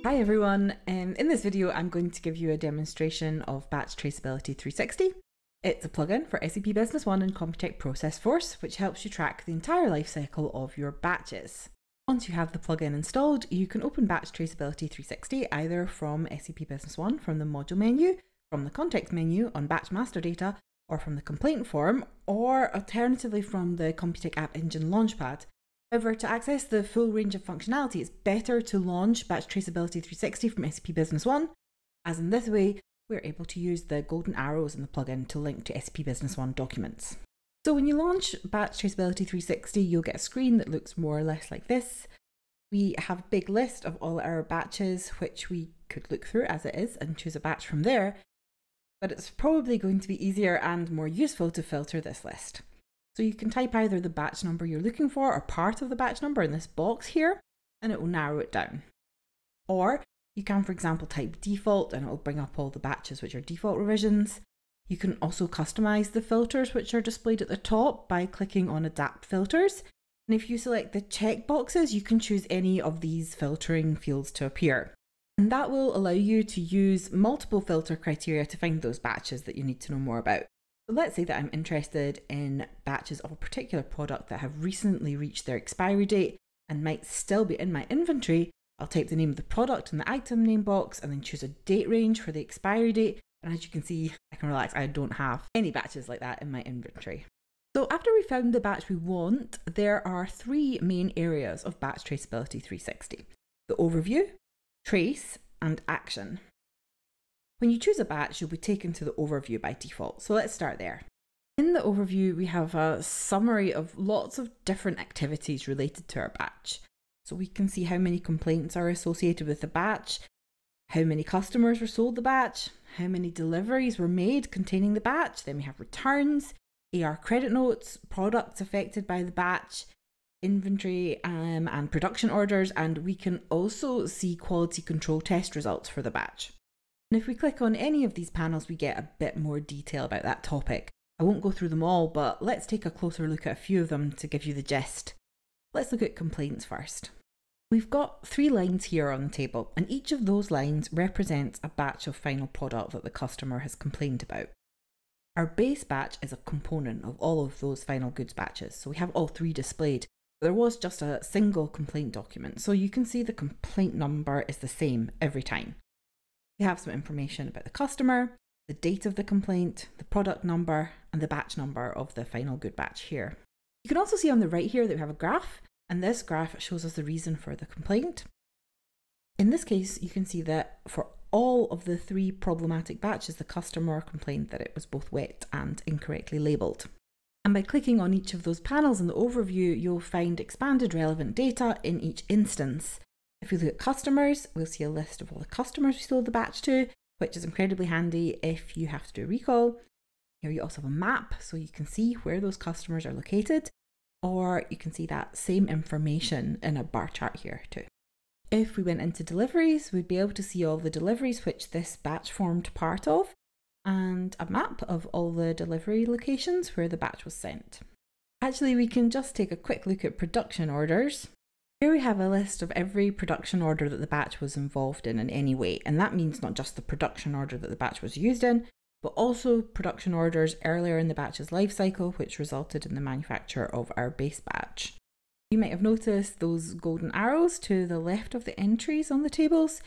Hi everyone, in this video I'm going to give you a demonstration of Batch Traceability 360. It's a plugin for SAP Business One and CompuTec ProcessForce, which helps you track the entire lifecycle of your batches. Once you have the plugin installed, you can open Batch Traceability 360 either from SAP Business One, from the module menu, from the context menu on batch master data, or from the complaint form, or alternatively from the CompuTec App Engine Launchpad. However, to access the full range of functionality, it's better to launch Batch Traceability 360 from SAP Business One, as in this way, we're able to use the golden arrows in the plugin to link to SAP Business One documents. So when you launch Batch Traceability 360, you'll get a screen that looks more or less like this. We have a big list of all our batches, which we could look through as it is and choose a batch from there, but it's probably going to be easier and more useful to filter this list. So you can type either the batch number you're looking for or part of the batch number in this box here, and it will narrow it down. Or you can, for example, type default and it will bring up all the batches which are default revisions. You can also customize the filters which are displayed at the top by clicking on Adapt Filters. And if you select the check boxes, you can choose any of these filtering fields to appear. And that will allow you to use multiple filter criteria to find those batches that you need to know more about. So let's say that I'm interested in batches of a particular product that have recently reached their expiry date and might still be in my inventory. I'll type the name of the product in the item name box and then choose a date range for the expiry date. And as you can see, I can relax. I don't have any batches like that in my inventory. So after we found the batch we want, there are three main areas of Batch Traceability 360: the overview, trace, and action. When you choose a batch, you'll be taken to the overview by default. So let's start there. In the overview, we have a summary of lots of different activities related to our batch. So we can see how many complaints are associated with the batch, how many customers were sold the batch, how many deliveries were made containing the batch. Then we have returns, AR credit notes, products affected by the batch, inventory and production orders, and we can also see quality control test results for the batch. And if we click on any of these panels, we get a bit more detail about that topic. I won't go through them all, but let's take a closer look at a few of them to give you the gist. Let's look at complaints first. We've got 3 lines here on the table, and each of those lines represents a batch of final product that the customer has complained about. Our base batch is a component of all of those final goods batches, so we have all 3 displayed. There was just a single complaint document, so you can see the complaint number is the same every time. We have some information about the customer, the date of the complaint, the product number, and the batch number of the final good batch here. You can also see on the right here that we have a graph, and this graph shows us the reason for the complaint. In this case, you can see that for all of the 3 problematic batches, the customer complained that it was both wet and incorrectly labelled. And by clicking on each of those panels in the overview, you'll find expanded relevant data in each instance. If we look at customers, we'll see a list of all the customers we sold the batch to, which is incredibly handy if you have to do a recall. Here you also have a map, so you can see where those customers are located, or you can see that same information in a bar chart here too. If we went into deliveries, we'd be able to see all the deliveries which this batch formed part of, and a map of all the delivery locations where the batch was sent. Actually, we can just take a quick look at production orders. Here we have a list of every production order that the batch was involved in any way, and that means not just the production order that the batch was used in, but also production orders earlier in the batch's lifecycle, which resulted in the manufacture of our base batch. You might have noticed those golden arrows to the left of the entries on the tables.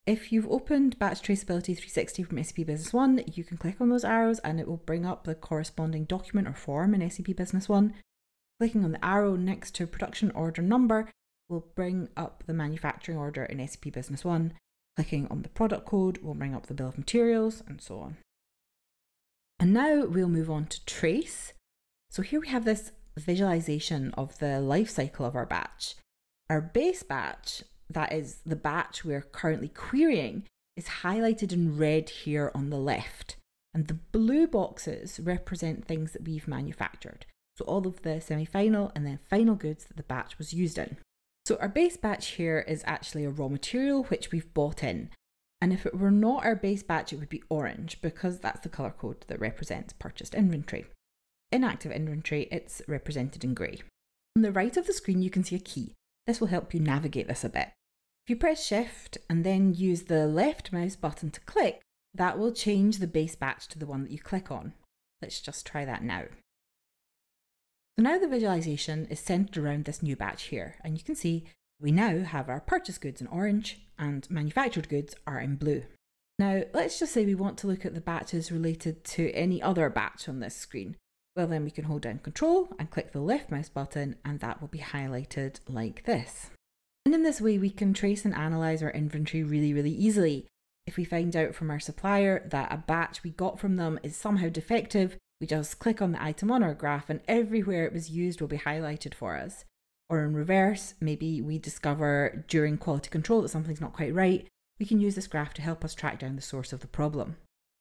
If you've opened Batch Traceability 360 from SAP Business One, you can click on those arrows and it will bring up the corresponding document or form in SAP Business One. Clicking on the arrow next to production order number will bring up the manufacturing order in SAP Business One. Clicking on the product code will bring up the bill of materials, and so on. And now we'll move on to trace. So here we have this visualization of the life cycle of our batch. Our base batch, that is the batch we're currently querying, is highlighted in red here on the left. And the blue boxes represent things that we've manufactured. So all of the semi-final and then final goods that the batch was used in. So our base batch here is actually a raw material which we've bought in. And if it were not our base batch, it would be orange because that's the color code that represents purchased inventory. In active inventory, it's represented in grey. On the right of the screen, you can see a key. This will help you navigate this a bit. If you press Shift and then use the left mouse button to click, that will change the base batch to the one that you click on. Let's just try that now. So now the visualization is centered around this new batch here, and you can see we now have our purchase goods in orange and manufactured goods are in blue. Now let's just say we want to look at the batches related to any other batch on this screen. Well, then we can hold down Control and click the left mouse button, and that will be highlighted like this. And in this way we can trace and analyze our inventory really easily. If we find out from our supplier that a batch we got from them is somehow defective, we just click on the item on our graph and everywhere it was used will be highlighted for us. Or in reverse, maybe we discover during quality control that something's not quite right, we can use this graph to help us track down the source of the problem.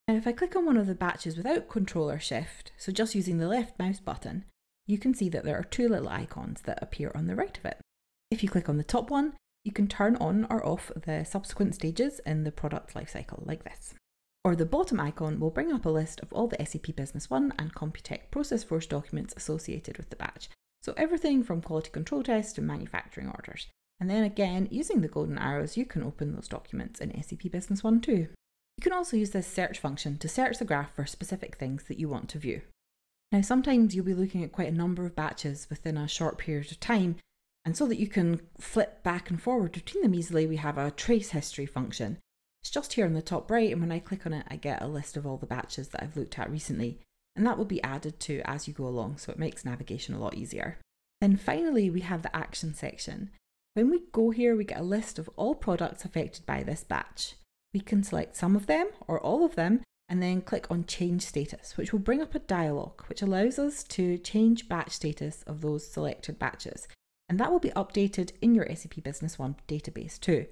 Now if I click on one of the batches without Control or Shift, so just using the left mouse button, you can see that there are two little icons that appear on the right of it. If you click on the top one, you can turn on or off the subsequent stages in the product lifecycle like this. Or the bottom icon will bring up a list of all the SAP Business One and CompuTec ProcessForce documents associated with the batch. So everything from quality control tests to manufacturing orders. And then again, using the golden arrows, you can open those documents in SAP Business One too. You can also use this search function to search the graph for specific things that you want to view. Now sometimes you'll be looking at quite a number of batches within a short period of time, and so that you can flip back and forward between them easily, we have a trace history function. It's just here on the top right, and when I click on it, I get a list of all the batches that I've looked at recently, and that will be added to as you go along, so it makes navigation a lot easier. Then finally, we have the action section. When we go here, we get a list of all products affected by this batch. We can select some of them or all of them, and then click on Change Status, which will bring up a dialog, which allows us to change batch status of those selected batches. And that will be updated in your SAP Business One database too.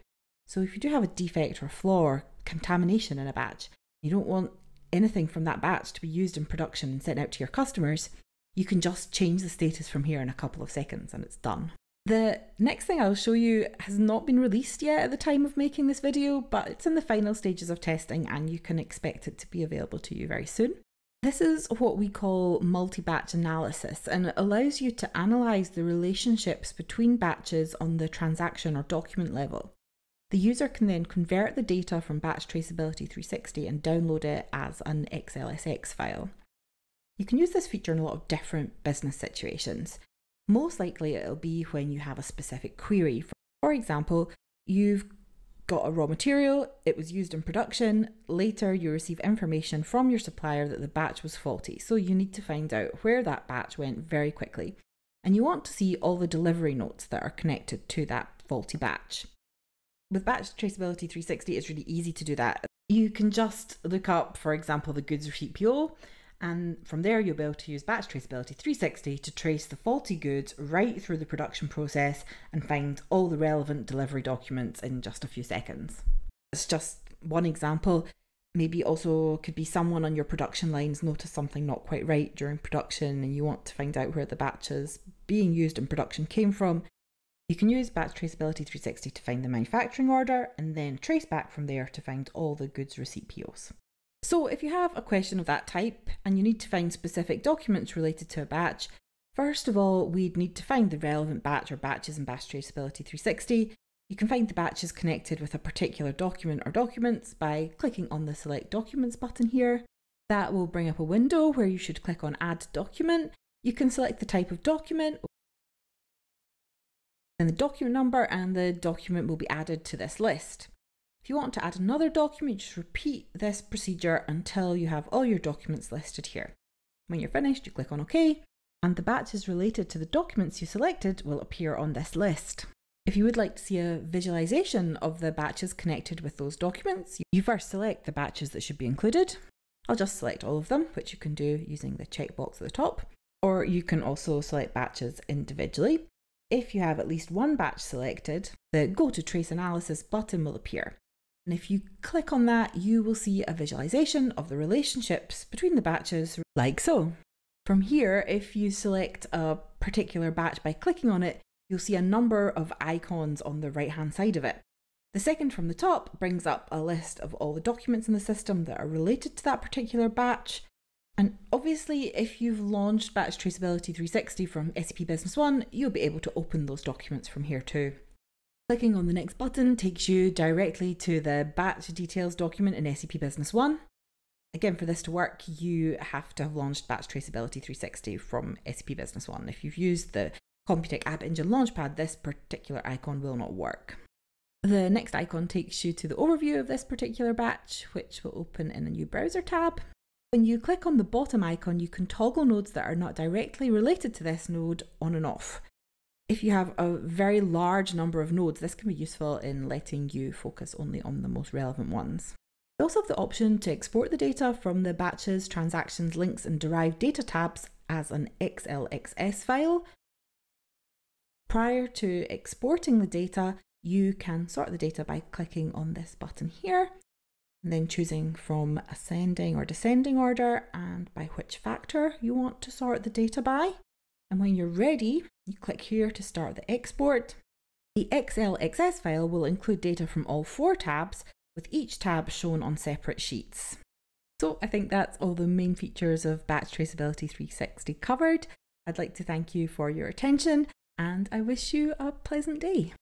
So if you do have a defect or flaw or contamination in a batch, you don't want anything from that batch to be used in production and sent out to your customers, you can just change the status from here in a couple of seconds and it's done. The next thing I'll show you has not been released yet at the time of making this video, but it's in the final stages of testing and you can expect it to be available to you very soon. This is what we call Multibatch Analysis, and it allows you to analyze the relationships between batches on the transaction or document level. The user can then convert the data from Batch Traceability 360 and download it as an XLSX file. You can use this feature in a lot of different business situations. Most likely it'll be when you have a specific query. For example, you've got a raw material, it was used in production, later you receive information from your supplier that the batch was faulty, so you need to find out where that batch went very quickly. And you want to see all the delivery notes that are connected to that faulty batch. With Batch Traceability 360, it's really easy to do that. You can just look up, for example, the goods receipt PO, and from there you'll be able to use Batch Traceability 360 to trace the faulty goods right through the production process and find all the relevant delivery documents in just a few seconds. It's just one example. Maybe also could be someone on your production lines noticed something not quite right during production and you want to find out where the batches being used in production came from. You can use Batch Traceability 360 to find the manufacturing order and then trace back from there to find all the goods receipt POs. So if you have a question of that type and you need to find specific documents related to a batch, first of all, we'd need to find the relevant batch or batches in Batch Traceability 360. You can find the batches connected with a particular document or documents by clicking on the Select Documents button here. That will bring up a window where you should click on Add Document. You can select the type of document, then the document number, and the document will be added to this list. If you want to add another document, just repeat this procedure until you have all your documents listed here. When you're finished, you click on OK, and the batches related to the documents you selected will appear on this list. If you would like to see a visualization of the batches connected with those documents, you first select the batches that should be included. I'll just select all of them, which you can do using the checkbox at the top, or you can also select batches individually. If you have at least one batch selected, the Go to Trace Analysis button will appear. And if you click on that, you will see a visualization of the relationships between the batches like so. From here, if you select a particular batch by clicking on it, you'll see a number of icons on the right hand side of it. The second from the top brings up a list of all the documents in the system that are related to that particular batch. And obviously, if you've launched Batch Traceability 360 from SAP Business One, you'll be able to open those documents from here too. Clicking on the next button takes you directly to the batch details document in SAP Business One. Again, for this to work, you have to have launched Batch Traceability 360 from SAP Business One. If you've used the CompuTec App Engine Launchpad, this particular icon will not work. The next icon takes you to the overview of this particular batch, which will open in a new browser tab. When you click on the bottom icon, you can toggle nodes that are not directly related to this node on and off. If you have a very large number of nodes, this can be useful in letting you focus only on the most relevant ones. You also have the option to export the data from the batches, transactions, links, and derived data tabs as an XLXS file. Prior to exporting the data, you can sort the data by clicking on this button here, and then choosing from ascending or descending order and by which factor you want to sort the data by. And when you're ready, you click here to start the export. The XLXS file will include data from all 4 tabs, with each tab shown on separate sheets. So I think that's all the main features of Batch Traceability 360 covered. I'd like to thank you for your attention, and I wish you a pleasant day.